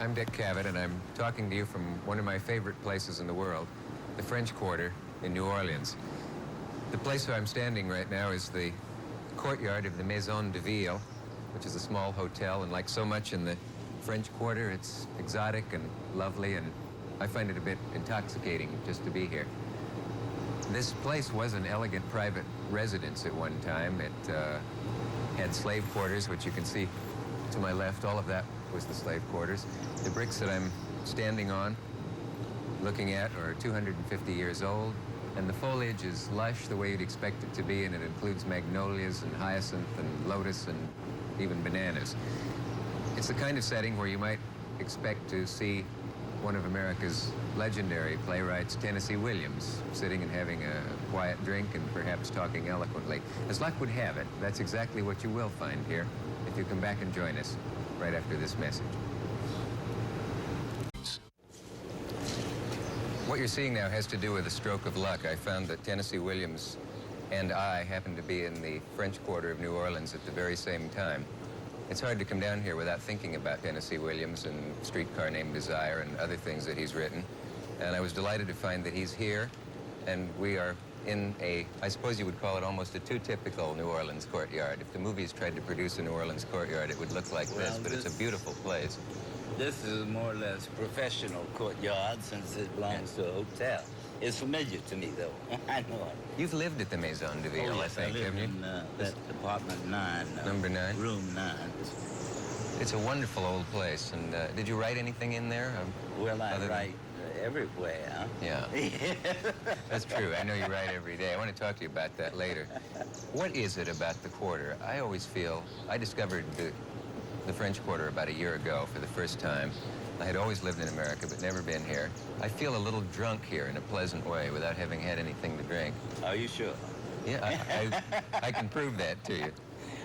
I'm Dick Cavett, and I'm talking to you from one of my favorite places in the world, the French Quarter in New Orleans. The place where I'm standing right now is the courtyard of the Maison de Ville, which is a small hotel, and like so much in the French Quarter, it's exotic and lovely, and I find it a bit intoxicating just to be here. This place was an elegant private residence at one time. It had slave quarters, which you can see to my left. All of that was the slave quarters. The bricks that I'm standing on, looking at, are 250 years old, and the foliage is lush the way you'd expect it to be, and it includes magnolias and hyacinth and lotus and even bananas. It's the kind of setting where you might expect to see one of America's legendary playwrights, Tennessee Williams, sitting and having a quiet drink and perhaps talking eloquently. As luck would have it, that's exactly what you will find here if you come back and join us right after this message. What you're seeing now has to do with a stroke of luck. I found that Tennessee Williams and I happened to be in the French Quarter of New Orleans at the very same time. It's hard to come down here without thinking about Tennessee Williams and Streetcar Named Desire and other things that he's written. And I was delighted to find that he's here, and we are in a, I suppose you would call it almost a too typical New Orleans courtyard. If the movies tried to produce a New Orleans courtyard, it would look like this, but it's a beautiful place. This is more or less professional courtyard since it belongs to a hotel. It's familiar to me, though. I know it. You've lived at the Maison de Ville, yes, I think, haven't you? In that apartment 9. Number 9? Room 9. It's a wonderful old place. And did you write anything in there? Well, I write everywhere. Yeah. That's true. I know you write every day. I want to talk to you about that later. What is it about the Quarter? I always feel, I discovered the French Quarter about a year ago for the first time. I had always lived in America, but never been here. I feel a little drunk here in a pleasant way without having had anything to drink. Are you sure? Yeah, I can prove that to you.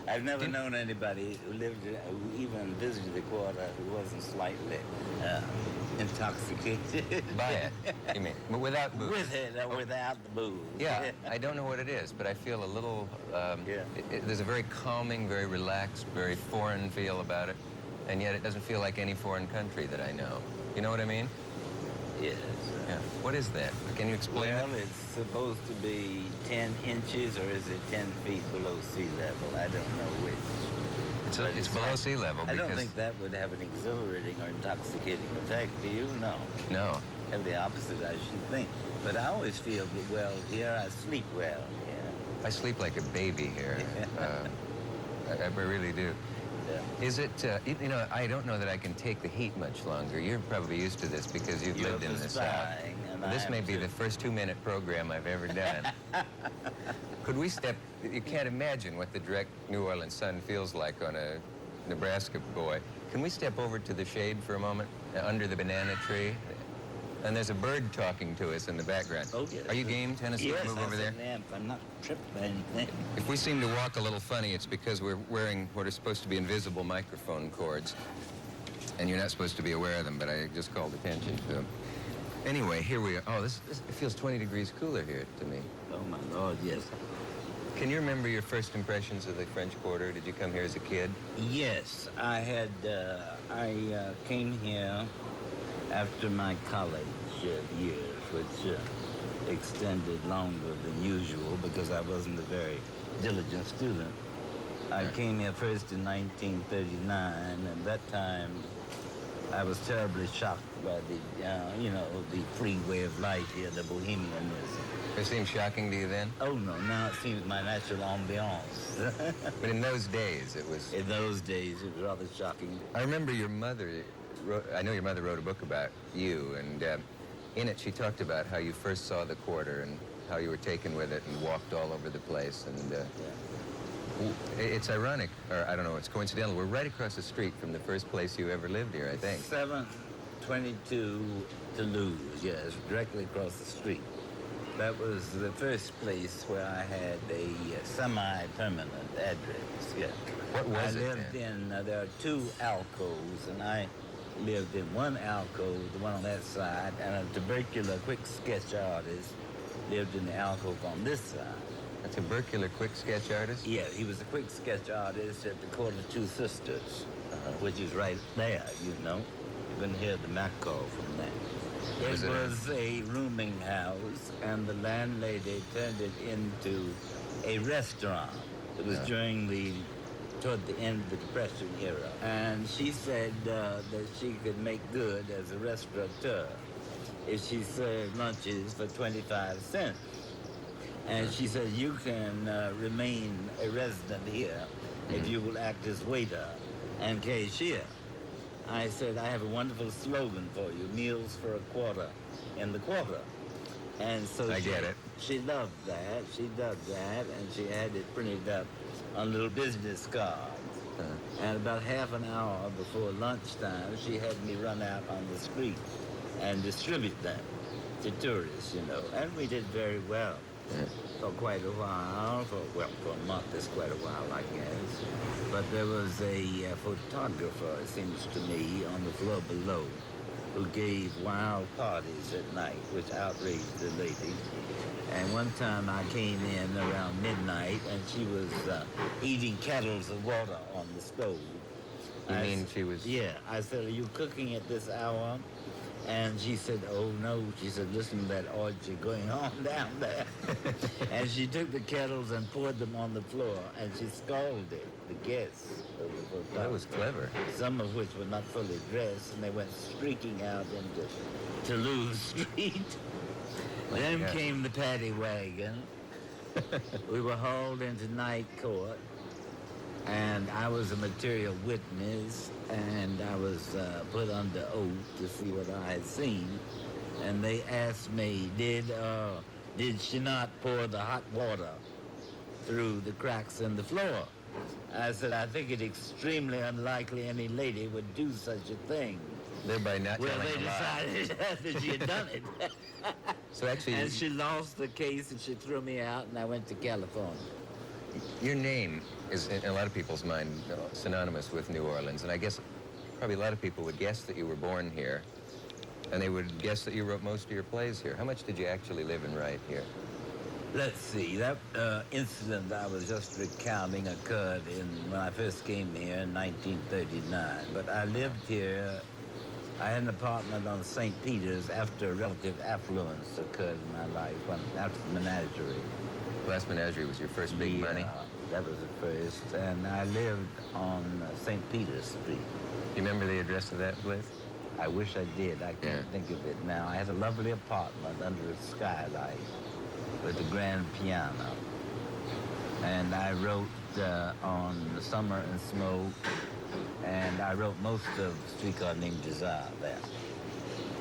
I've never known anybody who lived, who even visited the Quarter who wasn't slightly intoxicated. By it, you mean? But without booze? With it, without the booze. Yeah, I don't know what it is, but I feel a little, there's a very calming, very relaxed, very foreign feel about it. And yet it doesn't feel like any foreign country that I know. You know what I mean? Yes. Yeah. What is that? Can you explain Well, it? it's supposed to be 10 inches, or is it 10 feet below sea level? I don't know which. It's below sea level. I don't think that would have an exhilarating or intoxicating effect. Do you? No. No. Have the opposite, I should think. But I always feel that, well, here I sleep well. Yeah. I sleep like a baby here. I really do. Yeah. Is it, you know, I don't know that I can take the heat much longer. You're probably used to this because you've lived in the South. This may be the first 2-minute program I've ever done. Could we step, you can't imagine what the direct New Orleans sun feels like on a Nebraska boy. Can we step over to the shade for a moment, under the banana tree? And there's a bird talking to us in the background. Oh, yes. Are you game, Tennessee, to move over there? Yes, I'm not tripped by anything. If we seem to walk a little funny, it's because we're wearing what are supposed to be invisible microphone cords. And you're not supposed to be aware of them, but I just called attention to them. Anyway, here we are. Oh, this it feels 20 degrees cooler here to me. Oh, my Lord, yes. Can you remember your first impressions of the French Quarter? Did you come here as a kid? Yes, I had, I came here after my college years, which extended longer than usual because I wasn't a very diligent student. I came here first in 1939, and that time I was terribly shocked by the, you know, the free way of life here, the bohemianism. It seemed shocking to you then? Oh, no, now it seems my natural ambiance. But in those days, it was... In those days, it was rather shocking. I remember your mother I know your mother wrote a book about you, and in it she talked about how you first saw the Quarter and how you were taken with it and walked all over the place. And it's ironic, or I don't know, it's coincidental. We're right across the street from the first place you ever lived here, I think. 722 Toulouse, yes, directly across the street. That was the first place where I had a semi-permanent address, yeah. What was it I lived in, there are 2 alcoves, and I lived in one alcove, the one on that side, and a tubercular quick sketch artist lived in the alcove on this side. A tubercular quick sketch artist? Yeah, he was a quick sketch artist at the Court of Two Sisters, which is right there, you know. can hear the Mac call from that. Was It it was a rooming house, and the landlady turned it into a restaurant. It was toward the end of the Depression era. And she said that she could make good as a restaurateur if she served lunches for 25 cents. And she said, you can remain a resident here if you will act as waiter and cashier. I said, I have a wonderful slogan for you, meals for a quarter in the quarter. And so I get it. She loved that. She did that, and she had it printed up on little business cards. And about half an hour before lunchtime, she had me run out on the street and distribute them to tourists, you know. And we did very well for quite a while. For a month is quite a while, I guess. But there was a photographer, it seems to me, on the floor below who gave wild parties at night, which outraged the lady. And one time I came in around midnight, and she was eating kettles of water on the stove. You mean she was... Yeah. I said, are you cooking at this hour? And she said, oh, no. She said, listen to that orgy going on down there. And she took the kettles and poured them on the floor, and she scalded the guests. That was clever. Some of which were not fully dressed, and they went streaking out into Toulouse Street. Then came the paddy wagon. We were hauled into night court, and I was a material witness, and I was put under oath to see what I had seen. And they asked me, did she not pour the hot water through the cracks in the floor? I said, I think it extremely unlikely any lady would do such a thing. Thereby not Well, telling they a lie. decided that she had done it. So actually... And she lost the case, and she threw me out, and I went to California. Your name is, in a lot of people's mind, synonymous with New Orleans, and I guess probably a lot of people would guess that you were born here, and they would guess that you wrote most of your plays here. How much did you actually live and write here? Let's see, that incident I was just recounting occurred when I first came here in 1939, but I lived here. I had an apartment on St. Peter's after relative affluence occurred in my life, after the menagerie. Last Menagerie was your first big money? That was the first, and I lived on St. Peter's Street. You remember the address of that place? I wish I did. I can't think of it now. I had a lovely apartment under a skylight with a grand piano. And I wrote on Summer and Smoke, and I wrote most of Streetcar Named Desire there.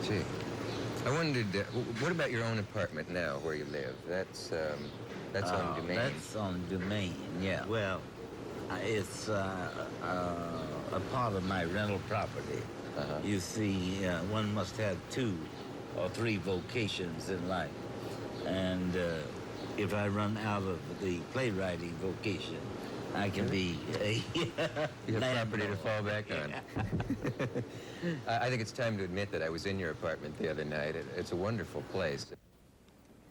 Gee. I wondered, what about your own apartment now where you live? That's on Domain. That's on Domain, yeah. Well, it's a part of my rental property. You see, one must have 2 or 3 vocations in life. And if I run out of the playwriting vocation, I can be a you have property to fall back on. I think it's time to admit that I was in your apartment the other night. It's a wonderful place.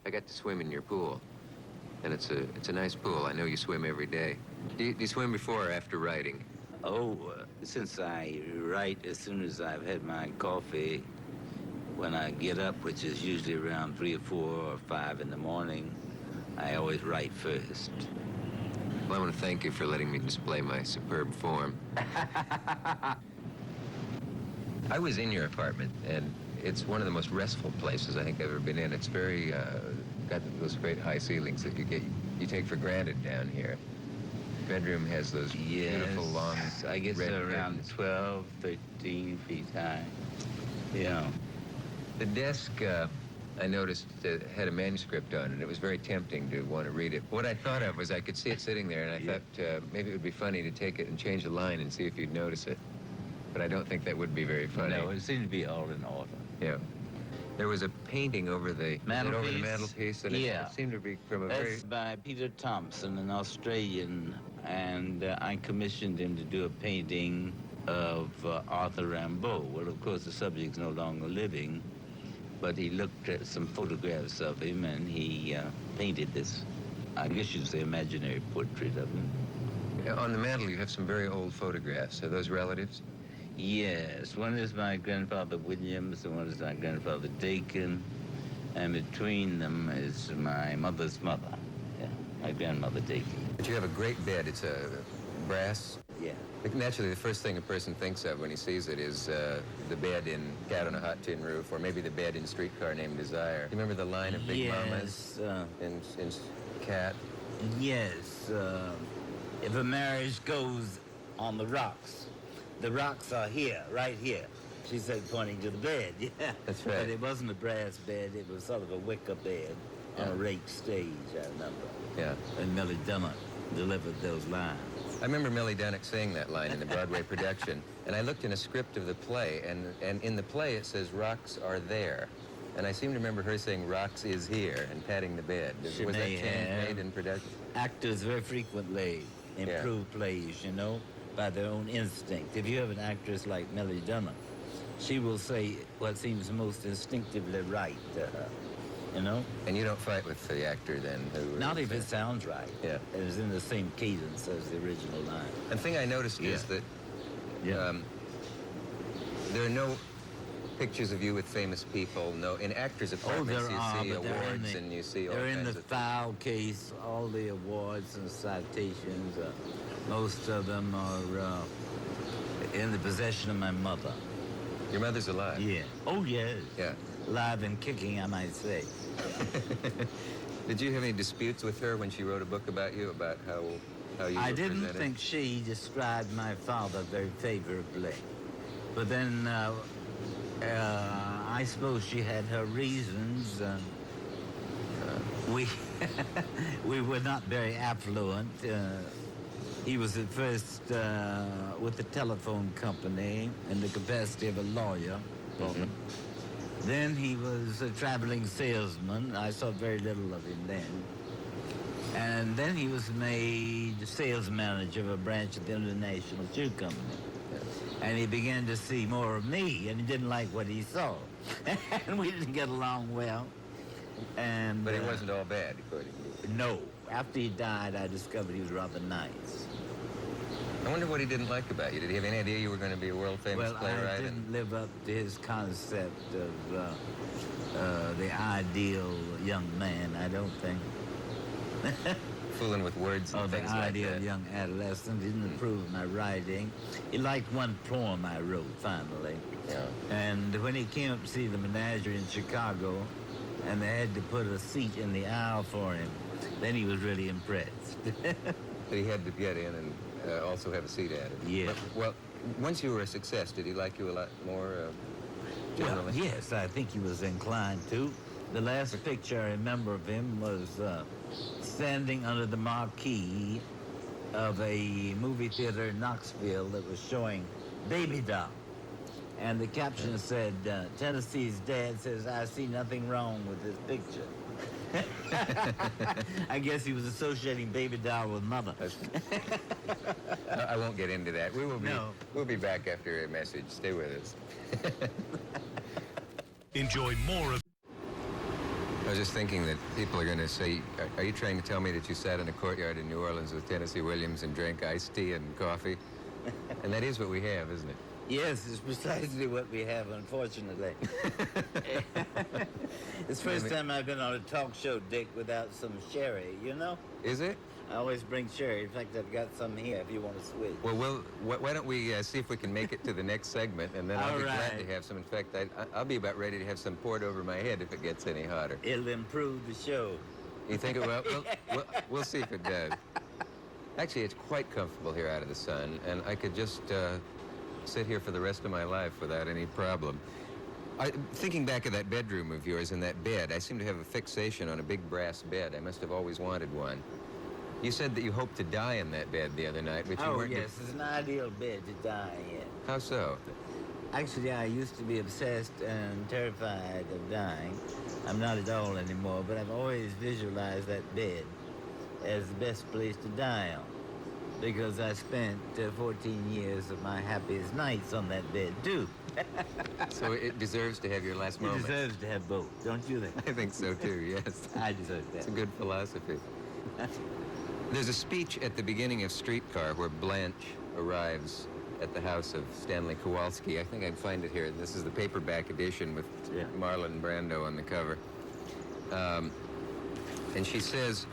I got to swim in your pool, and it's a nice pool. I know you swim every day. Do you swim before or after writing? Oh, since I write as soon as I've had my coffee, when I get up, which is usually around 3 or 4 or 5 in the morning, I always write first. Well, I want to thank you for letting me display my superb form. I was in your apartment, and it's one of the most restful places I think I've ever been in. It's very, got those great high ceilings that you take for granted down here. The bedroom has those beautiful long I guess red around curtains. 12, 13 feet high. Yeah. The desk, I noticed, had a manuscript on it, and it was very tempting to want to read it. What I thought of was I could see it sitting there, and I thought maybe it would be funny to take it and change a line and see if you'd notice it. But I don't think that would be very funny. No, it seemed to be all in order. Yeah. There was a painting over the mantelpiece, and it seemed to be from a That's by Peter Thompson, an Australian, and I commissioned him to do a painting of Arthur Rimbaud. Well, of course, the subject's no longer living, but he looked at some photographs of him, and he painted this, I guess you'd say, imaginary portrait of him. On the mantel, you have some very old photographs. Are those relatives? Yes, one is my grandfather Williams and one is my grandfather Dakin. And between them is my mother's mother, yeah, my grandmother Dakin. But you have a great bed. It's a brass. Yeah. Naturally, the first thing a person thinks of when he sees it is the bed in Cat on a Hot Tin Roof, or maybe the bed in Streetcar Named Desire. You remember the line of Big Mamas in Cat? Yes. If a marriage goes on the rocks are here, right here. She said, pointing to the bed. Yeah, that's right. But it wasn't a brass bed. It was sort of a wicker bed on a raked stage, I remember. Yeah. And Millie Dunlop delivered those lines. I remember Millie Dunnock saying that line in the Broadway production, and I looked in a script of the play, and in the play it says, "Rocks are there." And I seem to remember her saying, "Rocks is here," and patting the bed. She Was that may change have. made in production? Actors very frequently improve plays, you know, by their own instinct. If you have an actress like Millie Dunham, she will say what seems most instinctively right to her, you know? And you don't fight with the actor then? Not if it sounds right. Yeah. It is in the same cadence as the original line. And the thing I noticed is that Yeah. there are no pictures of you with famous people. No, in actors' apartments there are, you see but they're in awards the- and you see all They're in kinds the of file case, all the awards and citations. Most of them are in the possession of my mother. Your mother's alive. Yeah. Oh, yes. Yeah. Alive and kicking, I might say. Did you have any disputes with her when she wrote a book about you, about how you I were didn't presented? think she described my father very favorably. But then I suppose she had her reasons. We we were not very affluent. He was at first with the telephone company in the capacity of a lawyer. Then he was a traveling salesman. I saw very little of him then. And then he was made sales manager of a branch of the International Shoe Company. And he began to see more of me, and he didn't like what he saw. And we didn't get along well. And But it wasn't all bad, according to you. no. After he died, I discovered he was rather nice. I wonder what he didn't like about you. Did he have any idea you were going to be a world-famous Well, playwright? I didn't live up to his concept of the ideal young man, I don't think. Fooling with words and Or the things like ideal that. young adolescent. He didn't approve of my writing. He liked one poem I wrote, finally. Yeah. And when he came up to see the menagerie in Chicago, and they had to put a seat in the aisle for him, then he was really impressed. But he had to get in and also have a seat at it. Yeah. But, well, once you were a success, did he like you a lot more generally? Well, yes, I think he was inclined to. The last picture I remember of him was standing under the marquee of a movie theater in Knoxville that was showing Baby Doll. And the caption said, Tennessee's dad says, "I see nothing wrong with this picture." I guess he was associating Baby Doll with mother. I won't get into that. No. We'll be back after a message. Stay with us. Enjoy more of I was just thinking that people are going to say, are you trying to tell me that you sat in a courtyard in New Orleans with Tennessee Williams and drank iced tea and coffee? And that is what we have, isn't it? Yes, it's precisely what we have, unfortunately. It's the first time I've been on a talk show, Dick, without some sherry, you know? Is it? I always bring sherry. In fact, I've got some here if you want to switch. Well, why don't we see if we can make it to the next segment, and then I'll All be glad right. to have some. In fact, I'll be about ready to have some poured over my head if it gets any hotter. It'll improve the show. You think it will? We'll see if it does. Actually, it's quite comfortable here out of the sun, and I could just sit here for the rest of my life without any problem. Thinking back of that bedroom of yours and that bed, I seem to have a fixation on a big brass bed. I must have always wanted one. You said that you hoped to die in that bed the other night, but you Oh, weren't. yes, it's an ideal bed to die in. How so? Actually, I used to be obsessed and terrified of dying. I'm not at all anymore, but I've always visualized that bed as the best place to die on, because I spent 14 years of my happiest nights on that bed, too. So it deserves to have your last It moment. deserves to have both, don't you think? I think so too, yes. I deserve It's that. a good philosophy. There's a speech at the beginning of Streetcar where Blanche arrives at the house of Stanley Kowalski. I think I can find it here. This is the paperback edition with Marlon Brando on the cover. And she says,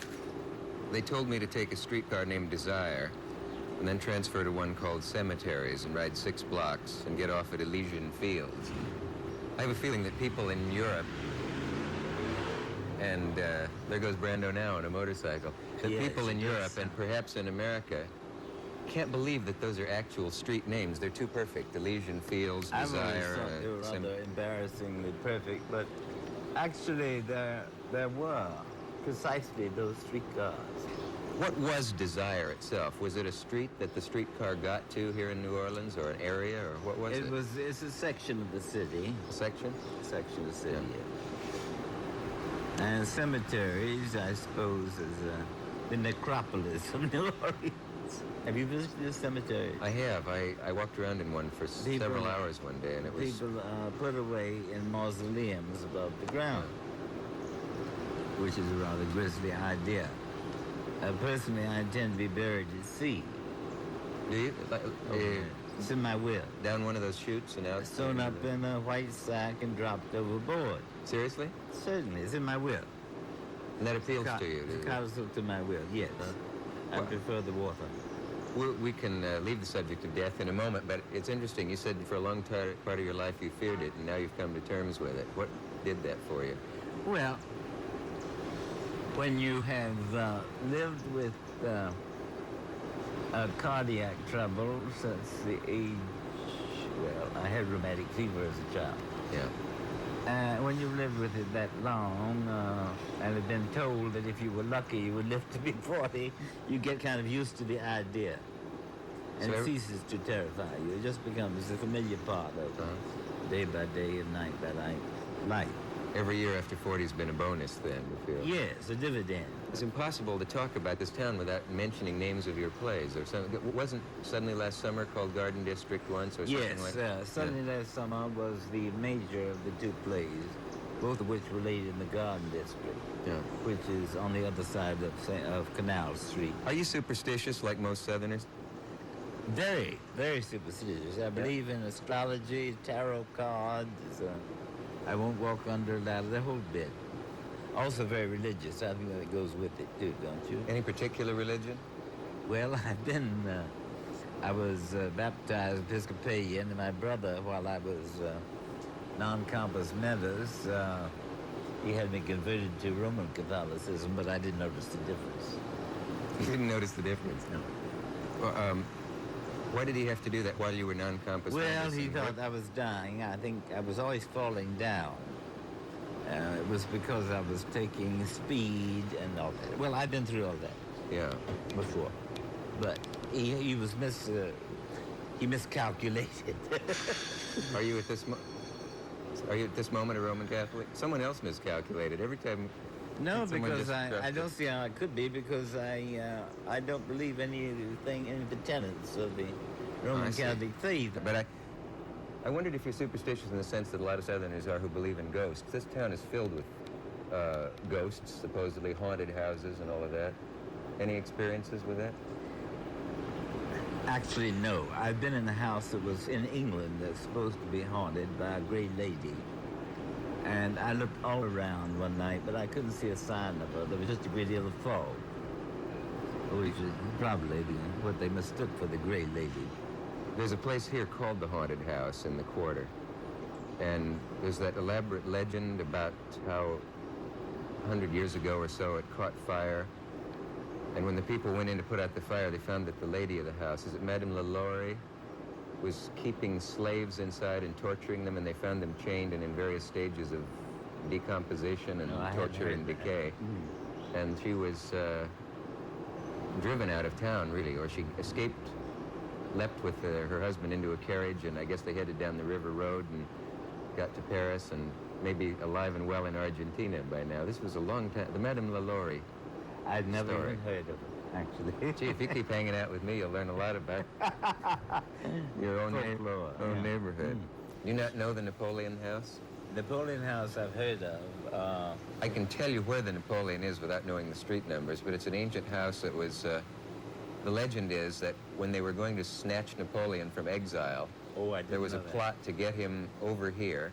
they told me to take a streetcar named Desire and then transfer to one called Cemeteries and ride 6 blocks and get off at Elysian Fields. I have a feeling that people in Europe, and there goes Brando now on a motorcycle, that people in Europe and perhaps in America can't believe that those are actual street names. They're too perfect. Elysian Fields, Desire. I always thought they were rather embarrassingly perfect, but actually there were precisely those streetcars. What was Desire itself? Was it a street that the streetcar got to here in New Orleans, or an area, or what was it? It's a section of the city. A section? A section of the city, yeah. And Cemeteries, I suppose, is the necropolis of New Orleans. Have you visited a cemetery? I have. I walked around in one for several hours one day, and it was... People put away in mausoleums above the ground, which is a rather grisly idea. Personally, I intend to be buried at sea. Do you? It's in my will. Down one of those chutes and out? Sewn up in a white sack and dropped overboard. Seriously? Certainly, it's in my will. And that appeals to you? It's codicil to my will, yes. I prefer the water. We can leave the subject of death in a moment, but it's interesting. You said for a long part of your life you feared it, and now you've come to terms with it. What did that for you? Well, when you have lived with cardiac trouble since the age, well, I had rheumatic fever as a child. Yeah. When you've lived with it that long and have been told that if you were lucky you would live to be 40, you get kind of used to the idea. And it ceases to terrify you. It just becomes a familiar part of day by day and night by night life. Every year after 40 has been a bonus then, you feel? Yes, a dividend. It's impossible to talk about this town without mentioning names of your plays. Or something. Wasn't Suddenly Last Summer called Garden District once or something like that? Yes, Suddenly Last Summer was the major of the 2 plays, both of which were laid in the Garden District, which is on the other side of Canal Street. Are you superstitious like most Southerners? Very, very superstitious. I believe in astrology, tarot cards. I won't walk under a ladder, the whole bit. Also very religious. I think that goes with it too, don't you? Any particular religion? Well, I was baptized Episcopalian, and my brother, while I was non-compos mentis, he had me converted to Roman Catholicism, but I didn't notice the difference. You didn't notice the difference? No. Well, why did he have to do that while you were non-compos mentis? Well, he thought I was dying. I think I was always falling down. It was because I was taking speed and all that. Well, I've been through all that before. But he miscalculated. Are you at this moment a Roman Catholic? Someone else miscalculated every time. No, because I don't see how it could be, because I don't believe any of the tenets of the Roman Catholic faith. But I wondered if you're superstitious in the sense that a lot of Southerners are who believe in ghosts. This town is filled with ghosts, supposedly haunted houses and all of that. Any experiences with that? Actually, no. I've been in a house that was in England that's supposed to be haunted by a great lady. And I looked all around one night, but I couldn't see a sign of her. There was just a great deal of fog, which is probably what they mistook for the Gray Lady. There's a place here called the Haunted House in the Quarter. And there's that elaborate legend about how 100 years ago or so it caught fire. And when the people went in to put out the fire, they found that the lady of the house, is it Madame Lalaurie, was keeping slaves inside and torturing them, and they found them chained and in various stages of decomposition and torture and decay. And she was driven out of town, really, or she escaped, leapt with her husband into a carriage, and I guess they headed down the river road and got to Paris and maybe alive and well in Argentina by now. This was a long time. The Madame Lalaurie. I'd never even heard of it, actually. Gee, if you keep hanging out with me, you'll learn a lot about your own neighborhood. Do you not know the Napoleon House? Napoleon House I've heard of. I can tell you where the Napoleon is without knowing the street numbers, but it's an ancient house that was The legend is that when they were going to snatch Napoleon from exile, Oh, I didn't there was a know that. plot to get him over here,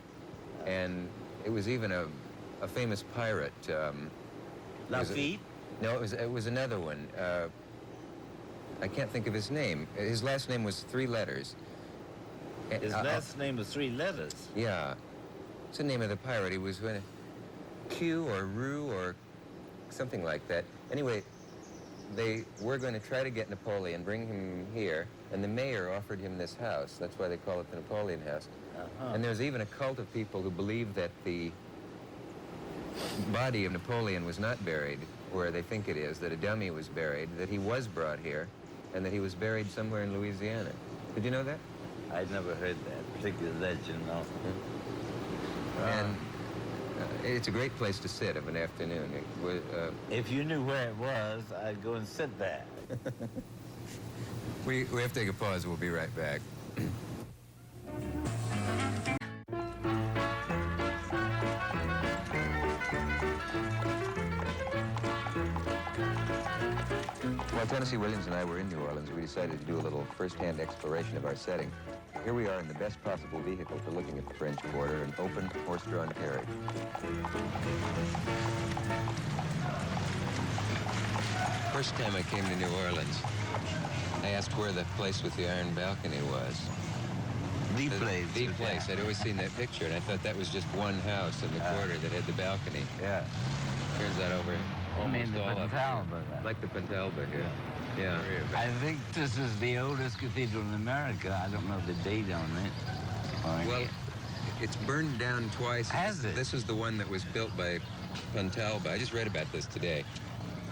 and it was even a famous pirate. Lafitte? No, it was another one. I can't think of his name. His last name was 3 letters. His last name was 3 letters. Yeah. What's the name of the pirate? He was Q or Rue or something like that. Anyway, they were going to try to get Napoleon, bring him here, and the mayor offered him this house. That's why they call it the Napoleon House. Uh-huh. And there's even a cult of people who believe that the body of Napoleon was not buried where they think it is, that a dummy was buried, that he was brought here, and that he was buried somewhere in Louisiana. Did you know that? I'd never heard that particular legend, no. And it's a great place to sit of an afternoon. If you knew where it was, I'd go and sit there. We have to take a pause. We'll be right back. While Tennessee Williams and I were in New Orleans, we decided to do a little first-hand exploration of our setting. Here we are in the best possible vehicle for looking at the French Quarter, an open, horse-drawn carriage. First time I came to New Orleans, I asked where the place with the iron balcony was. The place. The place. I'd always seen that picture, and I thought that was just one house in the quarter that had the balcony. Yeah. Turns out over almost the all up Pentalba. here. Like the Pentalba here. Yeah. I think this is the oldest cathedral in America. I don't know the date on it. Well, it's burned down twice. Has it? This is the one that was built by Pentalba. I just read about this today,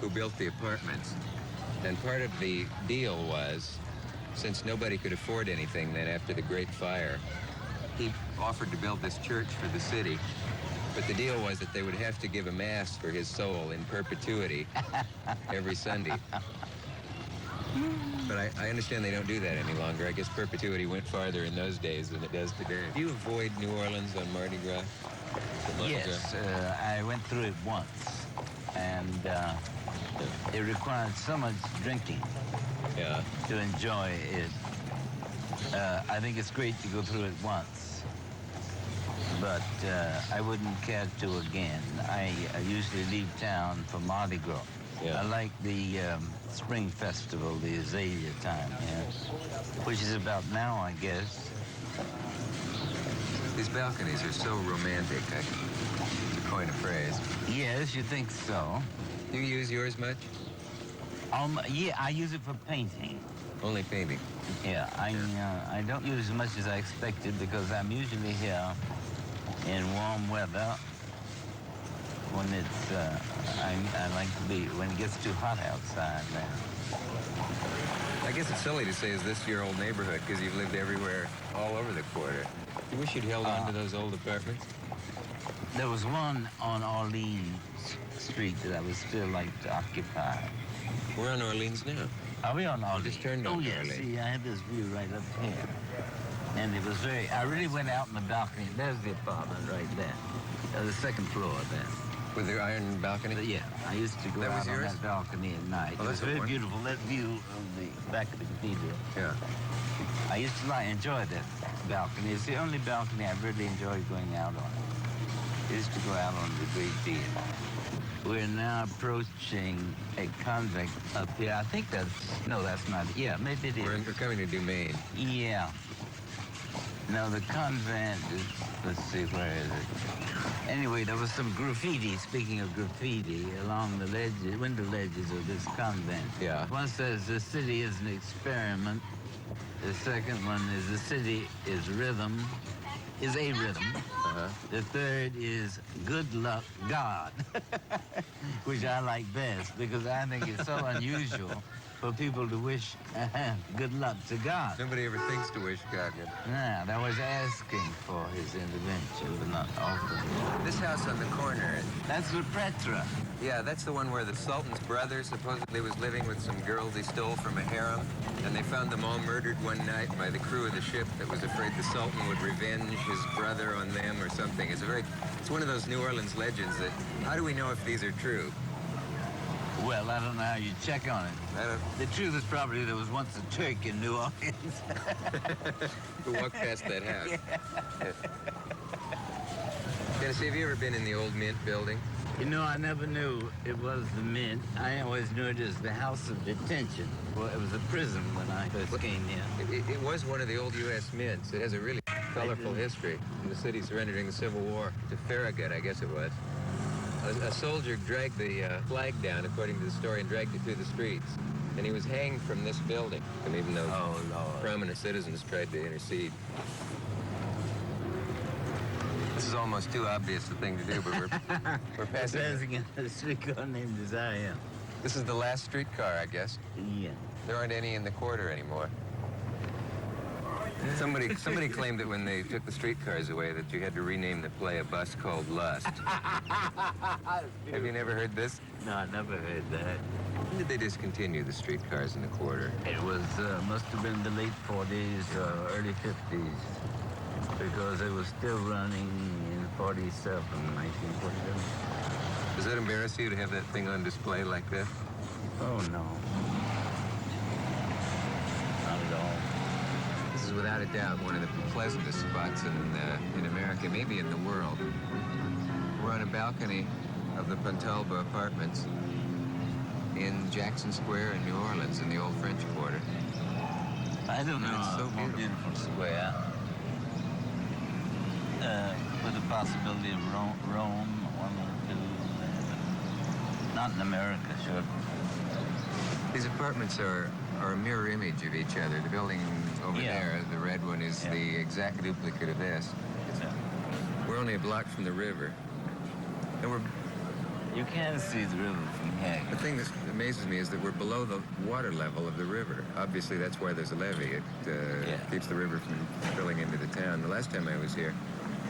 who built the apartments. And part of the deal was, since nobody could afford anything then after the Great Fire, he offered to build this church for the city. But the deal was that they would have to give a mass for his soul in perpetuity every Sunday. But I understand they don't do that any longer. I guess perpetuity went farther in those days than it does today. Do you avoid New Orleans on Mardi Gras? Yes, I went through it once, and it required so much drinking to enjoy it. I think it's great to go through it once, but I wouldn't care to again. I usually leave town for Mardi Gras. Yeah. I like the spring festival, the azalea time, which is about now, I guess. These balconies are so romantic, to coin a phrase. Yes, you think so. Do you use yours much? Yeah, I use it for painting. Only painting. Yeah, I don't use as much as I expected because I'm usually here in warm weather when it's, I like to be, when it gets too hot outside then. I guess it's silly to say, is this your old neighborhood? Because you've lived everywhere, all over the quarter. You wish you'd held on to those old apartments? There was one on Orleans Street that I would still like to occupy. We're on Orleans now. Are we on Orleans? Just turned on Oh, yes. Orleans. See, I had this view right up here. And it was very, I really went out in the balcony. There's the apartment right there. The second floor there. With the iron balcony? But yeah, I used to go That was out on yours? that balcony at night. Oh, It was that's a very one. beautiful, that view of the back of the cathedral. Yeah. I used to enjoy that balcony. It's the only balcony I really enjoyed going out on. I used to go out on it a great deal. We're now approaching a convent up here. I think that's, no, that's not, yeah, maybe it is. We're coming to Dumaine. Yeah. No, the convent is, let's see, where is it? Anyway, there was some graffiti, speaking of graffiti, along the ledges, window ledges of this convent. Yeah. One says, the city is an experiment. The second one is, the city is rhythm, is a rhythm. Uh-huh. The third is good luck, God, which I like best because I think it's so unusual for people to wish good luck to God. Nobody ever thinks to wish God good. Yeah, that was asking for his intervention, but not offering. This house on the corner, That's the Petra. yeah, that's the one where the Sultan's brother supposedly was living with some girls he stole from a harem, and they found them all murdered one night by the crew of the ship that was afraid the Sultan would revenge his brother on them or something. It's one of those New Orleans legends that, how do we know if these are true? Well, I don't know how you check on it. The truth is probably there was once a Turk in New Orleans. Who walked past that house. Yeah. Tennessee, have you ever been in the old Mint building? You know, I never knew it was the Mint. I always knew it as the House of Detention. Well, it was a prison when I first came here. It was one of the old U.S. mints. It has a really colorful history. And the city surrendered during the Civil War to Farragut, I guess it was. A soldier dragged the flag down, according to the story, and dragged it through the streets. And he was hanged from this building, and even though prominent citizens tried to intercede. This is almost too obvious a thing to do, but we're passing. A streetcar named as I am. This is the last streetcar, I guess. Yeah. There aren't any in the quarter anymore. Somebody claimed that when they took the streetcars away that you had to rename the play A Bus Called Lust. Have you never heard this? No, I never heard that. When did they discontinue the streetcars in the quarter? It was, must have been the late 40s or early 50s, because it was still running in 1947. Does that embarrass you to have that thing on display like this? Oh, no. Not at all. This is without a doubt one of the pleasantest spots in America, maybe in the world. We're on a balcony of the Pontalba Apartments in Jackson Square in New Orleans in the old French Quarter. I don't know. It's so beautiful square. With the possibility of Rome, one or two. Not in America, sure. These apartments are a mirror image of each other. The building over there, the red one, is the exact duplicate of this. We're only a block from the river. And You can see the river from here. the thing that amazes me is that we're below the water level of the river. Obviously, that's why there's a levee. It keeps the river from spilling into the town. The last time I was here,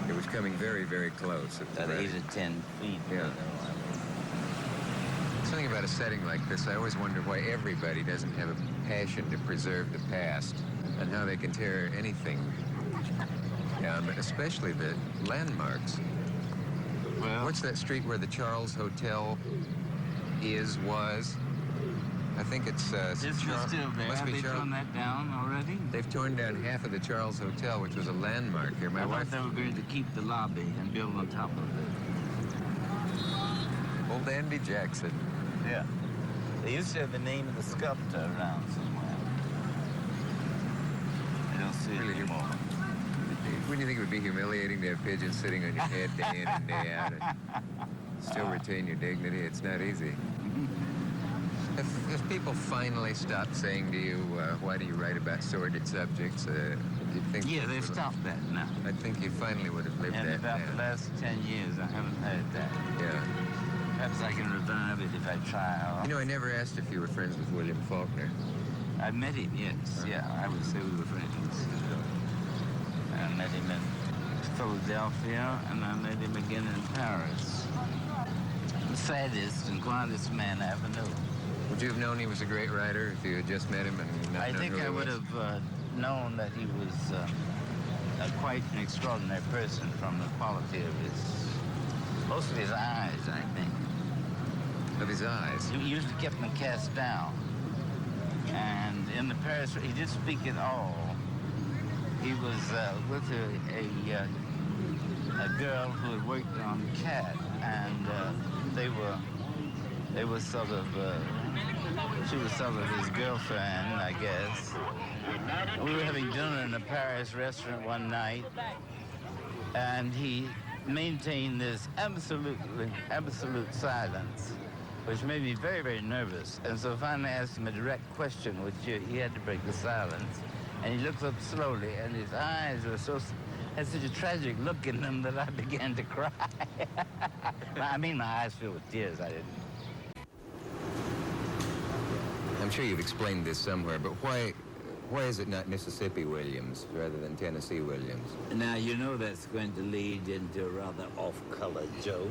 it was coming very, very close. About 8 or 10 feet. Yeah. Something about a setting like this, I always wonder why everybody doesn't have a passion to preserve the past and how they can tear anything down, but especially the landmarks. Well, What's that street where the Charles Hotel was? I think it's... this was still there. Must Have be they Charles. torn that down already? They've torn down half of the Charles Hotel, which was a landmark here. My I wife... thought they were going to keep the lobby and build on top of it. Old Andy Jackson. Yeah. They used to have the name of the sculptor around somewhere. I don't see it Really? anymore. Wouldn't you think it would be humiliating to have pigeons sitting on your head day in and day out and still retain your dignity? It's not easy. If people finally stop saying to you, why do you write about sordid subjects, you'd think... Yeah, they've stopped that now. I think you finally would have lived And that about down. the last 10 years, I haven't heard that. Yeah. Perhaps I can revive it if I try. You know, I never asked if you were friends with William Faulkner. I met him, yes. Yeah, I would say we were friends. I met him in Philadelphia, and I met him again in Paris. The saddest and quietest man I ever knew. Would you have known he was a great writer if you had just met him and not I known think who he I would was? have known that he was quite an extraordinary person from the quality of most of his eyes, I think. Of his eyes? He usually kept them cast down. And in the Paris, he didn't speak at all. He was with a girl who had worked on Cat, and they were sort of, she was sort of his girlfriend, I guess. We were having dinner in a Paris restaurant one night, and he maintained this absolute silence, which made me very, very nervous. And so finally I asked him a direct question, which he had to break the silence. And he looked up slowly, and his eyes were had such a tragic look in them that I began to cry. I mean, my eyes filled with tears. I didn't. I'm sure you've explained this somewhere, but why is it not Mississippi Williams rather than Tennessee Williams? Now, you know that's going to lead into a rather off-color joke.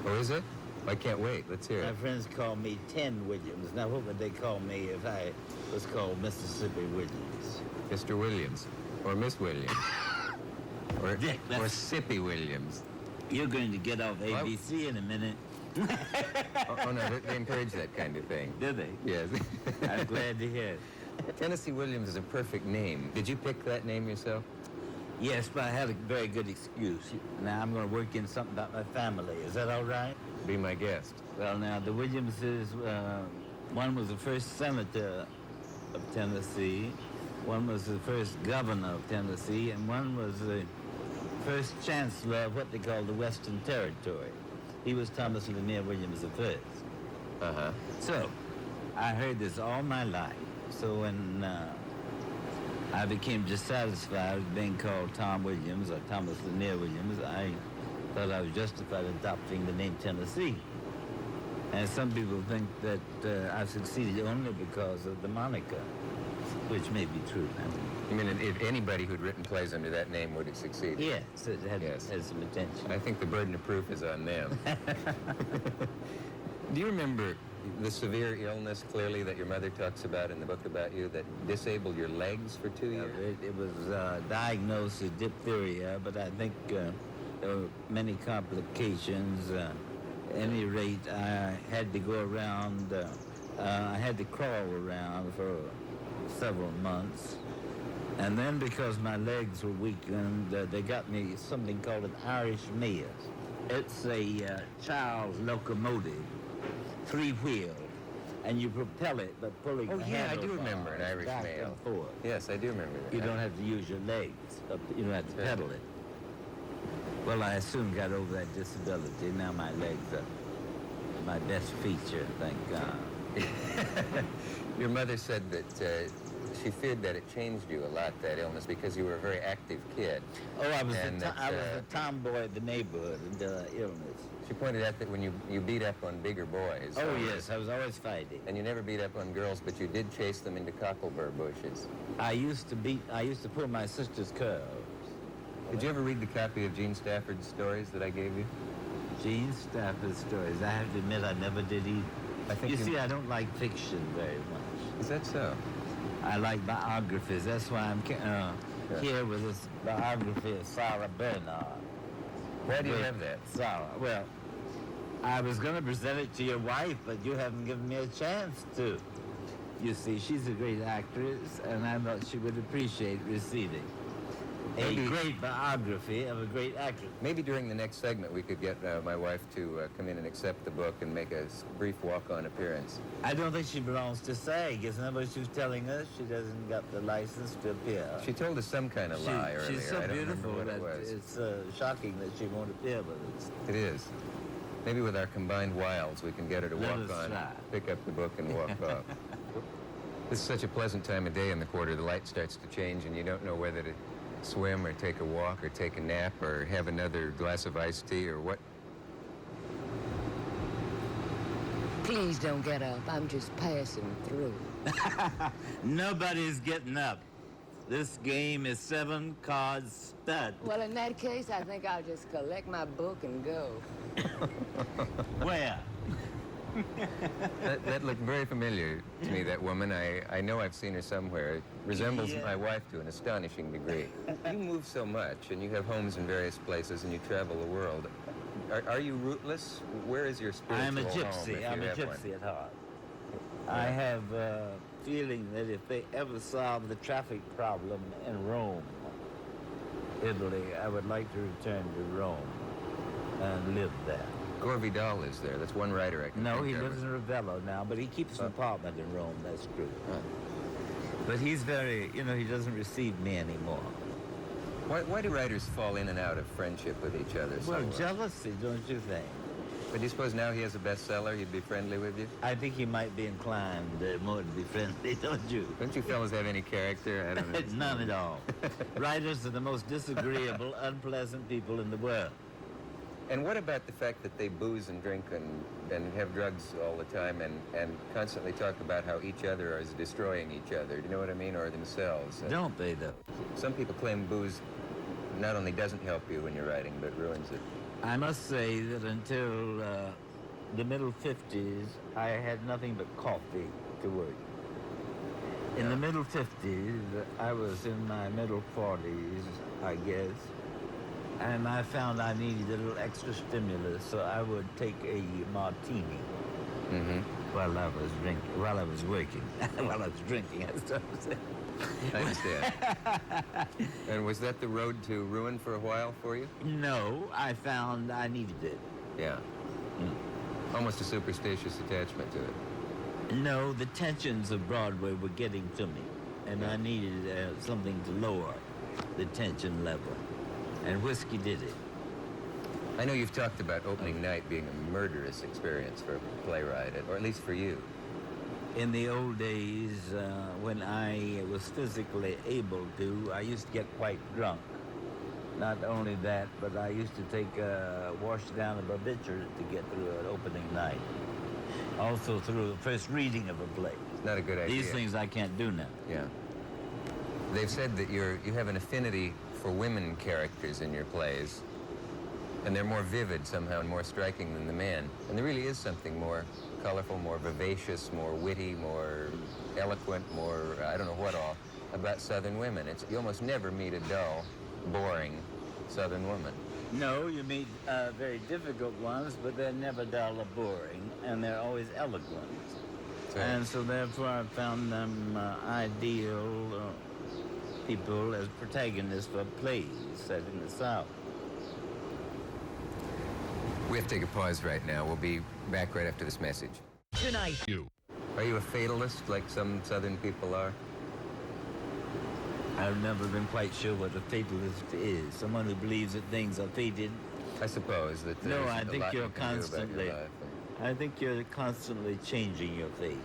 Oh, is it? I can't wait. Let's hear My it. friends call me Ten Williams. Now, what would they call me if I was called Mississippi Williams? Mr. Williams. Or Miss Williams. Or Dick, Sippy Williams. You're going to get off ABC in a minute. Oh, no, they encourage that kind of thing. Did they? Yes. I'm glad to hear it. Tennessee Williams is a perfect name. Did you pick that name yourself? Yes, but I had a very good excuse. Now I'm going to work in something about my family. Is that all right? Be my guest. Well, now the Williamses, one was the first senator of Tennessee, one was the first governor of Tennessee, and one was the first chancellor of what they call the Western Territory. He was Thomas Lanier Williams I. Uh-huh. So, I heard this all my life. So when I became dissatisfied with being called Tom Williams or Thomas Lanier Williams, I thought I was justified adopting the name Tennessee. And some people think that I've succeeded only because of the moniker, which may be true. You mean if anybody who'd written plays under that name would have succeeded? Yes, it had Yes. some attention. I think the burden of proof is on them. Do you remember the severe illness, clearly, that your mother talks about in the book about you, that disabled your legs for 2 years? It was diagnosed as diphtheria, but I think there were many complications. At any rate, I had to go around, I had to crawl around for several months. And then because my legs were weakened, they got me something called an Irish mare. It's a child's locomotive, three-wheeled, and you propel it by pulling Oh, the yeah, I do handlebars remember an Irish back mail. and forth. Yes, I do remember that. You don't have to use your legs. You don't have to Sure. pedal it. Well, I soon got over that disability. Now my legs are my best feature, thank God. Your mother said that she feared that it changed you a lot, that illness, because you were a very active kid. Oh, I was And I was that, the tomboy of the neighborhood until that illness. She pointed out that when you beat up on bigger boys. Oh, yes, I was always fighting. And you never beat up on girls, but you did chase them into cockleburr bushes. I used to pull my sister's curls. Did you ever read the copy of Gene Stafford's stories that I gave you? Gene Stafford's stories. I have to admit I never did either. I think You see, I don't like fiction very much. Is that so? I like biographies. That's why I'm here with this biography of Sarah Bernard. Why do you have that? Sarah. Well, I was going to present it to your wife, but you haven't given me a chance to. You see, she's a great actress, and I thought she would appreciate receiving a great biography of a great actress. Maybe during the next segment we could get my wife to come in and accept the book and make a brief walk-on appearance. I don't think she belongs to SAG. Isn't that what she was telling us? She doesn't got the license to appear. She told us some kind of lie earlier. She's so I don't beautiful remember what it that was. it's shocking that she won't appear with us. It is. Maybe with our combined wiles we can get her to Let walk us on, try. pick up the book and walk off. This is such a pleasant time of day in the quarter. The light starts to change and you don't know whether to swim or take a walk or take a nap or have another glass of iced tea or what. Please don't get up. I'm just passing through. Nobody's getting up. This game is 7 cards stud. Well, in that case, I think I'll just collect my book and go. Where? That looked very familiar to me, that woman. I know I've seen her somewhere. It resembles Yeah. my wife to an astonishing degree. You move so much, and you have homes in various places, and you travel the world. Are you rootless? Where is your spiritual I'm a home, gypsy. if I'm you a have one? gypsy at heart. I have a feeling that if they ever solve the traffic problem in Rome, Italy, I would like to return to Rome and live there. Gore Vidal is there. That's one writer I can No, think he of. lives in Ravello now, but he keeps an apartment in Rome, that's true. Huh. But he's very, he doesn't receive me anymore. Why do writers fall in and out of friendship with each other so Well, much? jealousy, don't you think? But do you suppose now he has a bestseller, he'd be friendly with you? I think he might be inclined more to be friendly, don't you? Don't you fellas have any character? I don't know. None at all. Writers are the most disagreeable, unpleasant people in the world. And what about the fact that they booze and drink and have drugs all the time and constantly talk about how each other is destroying each other? Do you know what I mean? Or themselves? Don't they, though? Some people claim booze not only doesn't help you when you're writing, but ruins it. I must say that until the middle 50s, I had nothing but coffee to work. In the middle 50s, I was in my middle 40s, I guess. And I found I needed a little extra stimulus, so I would take a martini while I was drinking, while I was working, while I was drinking. I started saying. I understand. And was that the road to ruin for a while for you? No, I found I needed it. Yeah. Almost a superstitious attachment to it. No, the tensions of Broadway were getting to me, and I needed something to lower the tension level, and whiskey did it. I know you've talked about opening night being a murderous experience for a playwright, or at least for you. In the old days, when I was physically able to, I used to get quite drunk. Not only that, but I used to take a wash down of a bitcher to get through an opening night. Also through the first reading of a play. It's not a good idea. These things I can't do now. Yeah. They've said that you have an affinity for women characters in your plays, and they're more vivid somehow and more striking than the men. And there really is something more colorful, more vivacious, more witty, more eloquent, more, I don't know what all, about Southern women. You almost never meet a dull, boring Southern woman. No, you meet very difficult ones, but they're never dull or boring, and they're always eloquent. Right. And so therefore I found them ideal people as protagonists for plays set in the South. We have to take a pause right now. We'll be back right after this message. Tonight. Are you a fatalist like some Southern people are? I've never been quite sure what a fatalist is. Someone who believes that things are fated. I suppose that No, there's I a think lot you're you can do about your constantly. life. I think you're constantly changing your fate.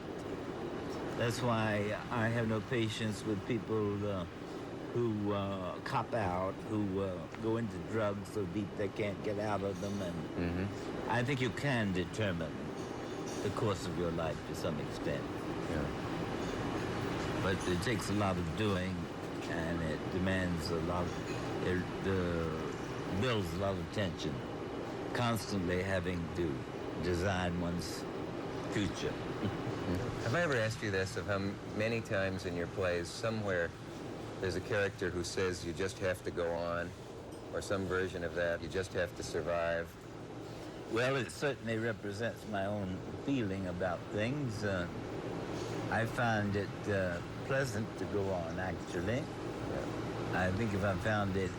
That's why I have no patience with people who cop out, who go into drugs so deep they can't get out of them. And I think you can determine the course of your life to some extent. Yeah. But it takes a lot of doing, and it demands a lot, it builds a lot of tension, constantly having to design one's future. Have I ever asked you this, of how many times in your plays, somewhere there's a character who says you just have to go on, or some version of that, you just have to survive? Well, it certainly represents my own feeling about things. I find it pleasant to go on, actually. I think if I found it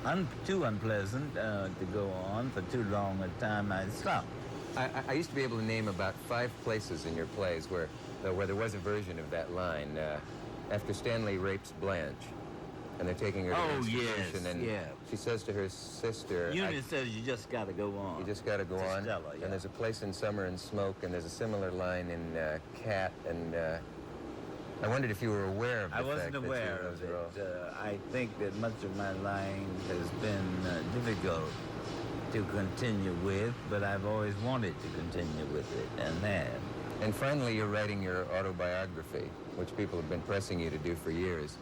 too unpleasant to go on for too long a time, I'd stop. I used to be able to name about 5 places in your plays where there was a version of that line. After Stanley rapes Blanche, and they're taking her to Oh, the yes, institution, and yeah. she says to her sister, Eunice says you just got to go on. you just got to go To on. Stella, yeah. And there's a place in Summer and Smoke, and there's a similar line in Cat, and I wondered if you were aware of the I fact wasn't that you aware were of those roles. it. I think that much of my line has been difficult to continue with, but I've always wanted to continue with it, and have. And finally, you're writing your autobiography, which people have been pressing you to do for years.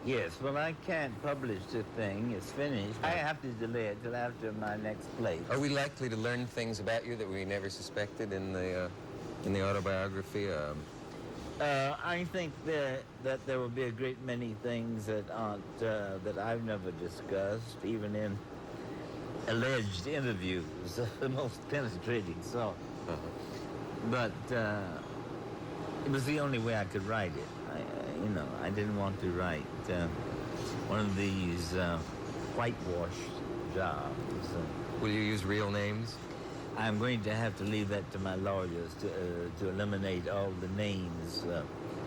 Yes, well, I can't publish the thing. It's finished. I have to delay it till after my next play. Are we likely to learn things about you that we never suspected in the autobiography? I think that there will be a great many things that aren't that I've never discussed, even in alleged interviews of the most penetrating sort. But it was the only way I could write it. I didn't want to write one of these whitewashed jobs. Will you use real names? I'm going to have to leave that to my lawyers to eliminate all the names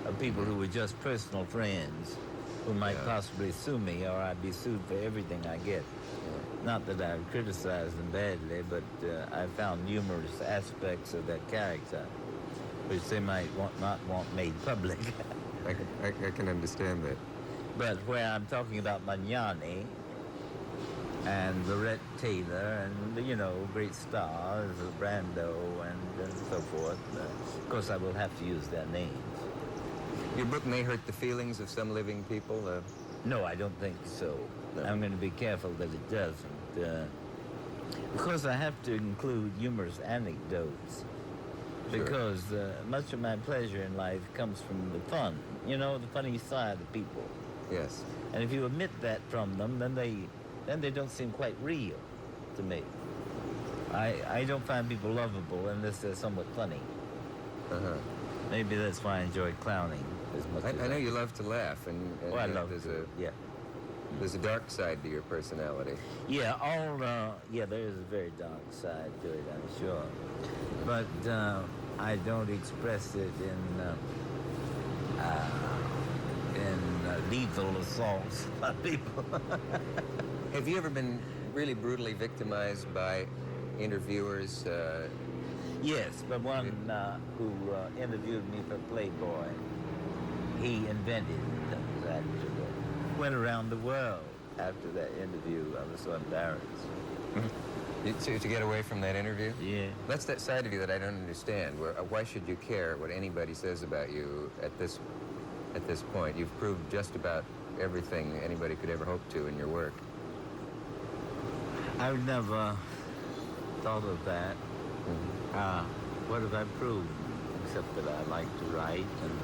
of people who were just personal friends who might possibly sue me, or I'd be sued for everything I get. Not that I've criticized them badly, but I found numerous aspects of that character which they might not want made public. I can understand that. But where I'm talking about Magnani and Lorette Taylor and, great stars, Brando and so forth, of course I will have to use their names. Your book may hurt the feelings of some living people. No, I don't think so. No. I'm going to be careful that it doesn't. Because I have to include humorous anecdotes. Sure. Because much of my pleasure in life comes from the fun, the funny side of people. Yes. And if you omit that from them, then they don't seem quite real. to me. I don't find people lovable unless they're somewhat funny. Uh-huh. Maybe that's why I enjoy clowning as much as I know you love to laugh, and Oh, I love to. Yeah. There's a dark side to your personality. Yeah, there is a very dark side to it, I'm sure. But I don't express it in lethal assaults on people. Have you ever been really brutally victimized by interviewers? Yes, but one who interviewed me for Playboy, he invented things, actually. Went around the world after that interview. I was so embarrassed. To get away from that interview? Yeah. That's that side of you that I don't understand. Why should you care what anybody says about you at this point? You've proved just about everything anybody could ever hope to in your work. I've never thought of that. What have I proved? Except that I like to write and...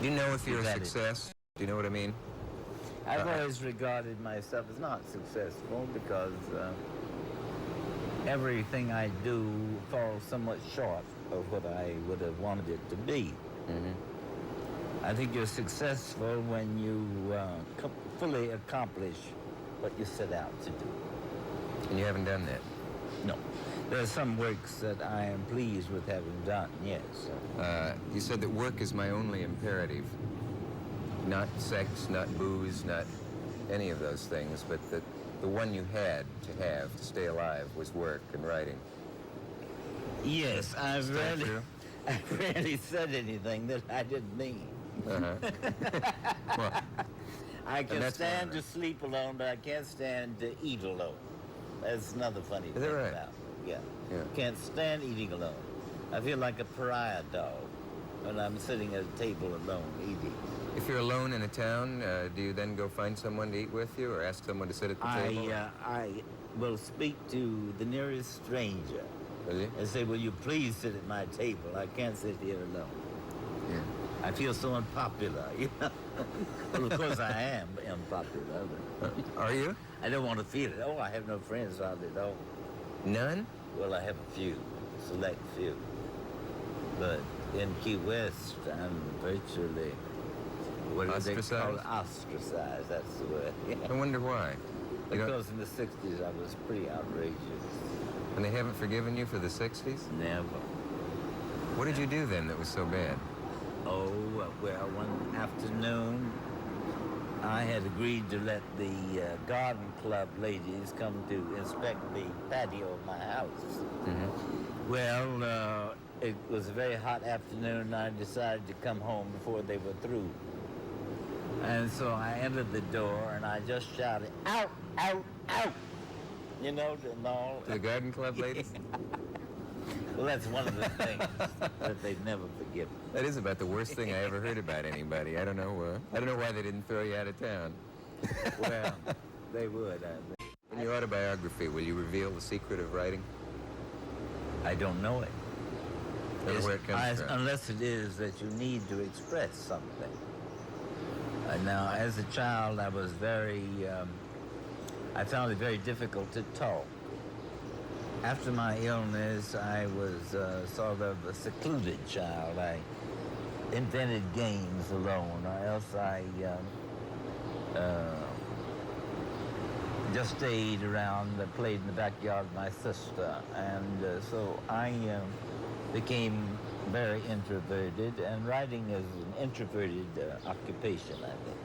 Do you know if you're a success? Do you know what I mean? I've always regarded myself as not successful because everything I do falls somewhat short of what I would have wanted it to be. Mm-hmm. I think you're successful when you fully accomplish what you set out to do. And you haven't done that? No. There are some works that I am pleased with having done, yes. You said that work is my only imperative. Not sex, not booze, not any of those things, but that the one you had to stay alive was work and writing. Yes, I've rarely said anything that I didn't mean. Uh-huh. Well, I can stand to sleep alone, but I can't stand to eat alone. That's another funny thing that right? about me. Yeah. Can't stand eating alone. I feel like a pariah dog when I'm sitting at a table alone eating. If you're alone in a town, do you then go find someone to eat with you or ask someone to sit at the table? I will speak to the nearest stranger and say, will you please sit at my table? I can't sit here alone. Yeah. I feel so unpopular, you know. Well, of course I am unpopular. But Are you? I don't want to feel it. Oh, I have no friends hardly at all. None? Well, I have a few, select few. But in Key West, I'm virtually, what do they call it? Ostracized, that's the word. Yeah. I wonder why. Because in the 60s, I was pretty outrageous. And they haven't forgiven you for the 60s? Never. What did you do then that was so bad? Oh, well, one afternoon, I had agreed to let the garden club ladies come to inspect the patio of my house. Mm-hmm. Well, it was a very hot afternoon, and I decided to come home before they were through. And so I entered the door, and I just shouted, out, out, out! You know, and all. To the garden club ladies? Well, that's one of the things that they've never forgiven. That is about the worst thing I ever heard about anybody. I don't know why they didn't throw you out of town. Well, they would. In your autobiography, will you reveal the secret of writing? I don't know it. Or where it comes from? Unless it is that you need to express something. Now, as a child, I was I found it very difficult to talk. After my illness, I was sort of a secluded child. I invented games alone, or else I just stayed around, played in the backyard with my sister, and so I became very introverted, and writing is an introverted occupation, I think.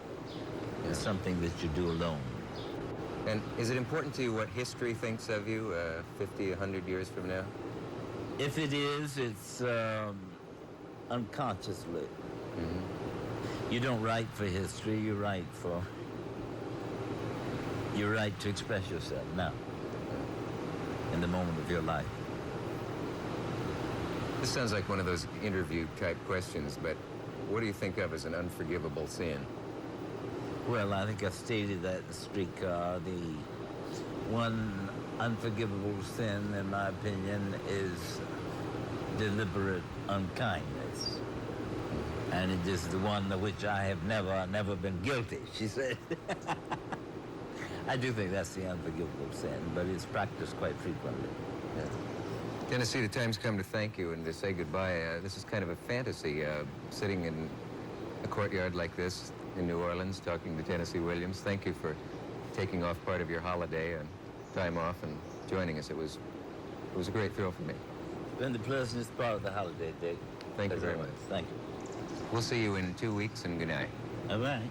Yeah. It's something that you do alone. And is it important to you what history thinks of you 50, 100 years from now? If it is, it's unconsciously. Mm-hmm. You don't write for history, you write to express yourself now, in the moment of your life. This sounds like one of those interview-type questions, but what do you think of as an unforgivable sin? Well, I think I stated that in the streetcar. The one unforgivable sin, in my opinion, is deliberate unkindness. And it is the one of which I have never been guilty, she said. I do think that's the unforgivable sin, but it's practiced quite frequently. Yeah. Tennessee, the time's come to thank you and to say goodbye. This is kind of a fantasy, sitting in a courtyard like this in New Orleans, talking to Tennessee Williams. Thank you for taking off part of your holiday and time off and joining us. It was a great thrill for me. It's been the pleasantest part of the holiday, Dick. Thank you very much. Thank you. We'll see you in 2 weeks, and good night. All right.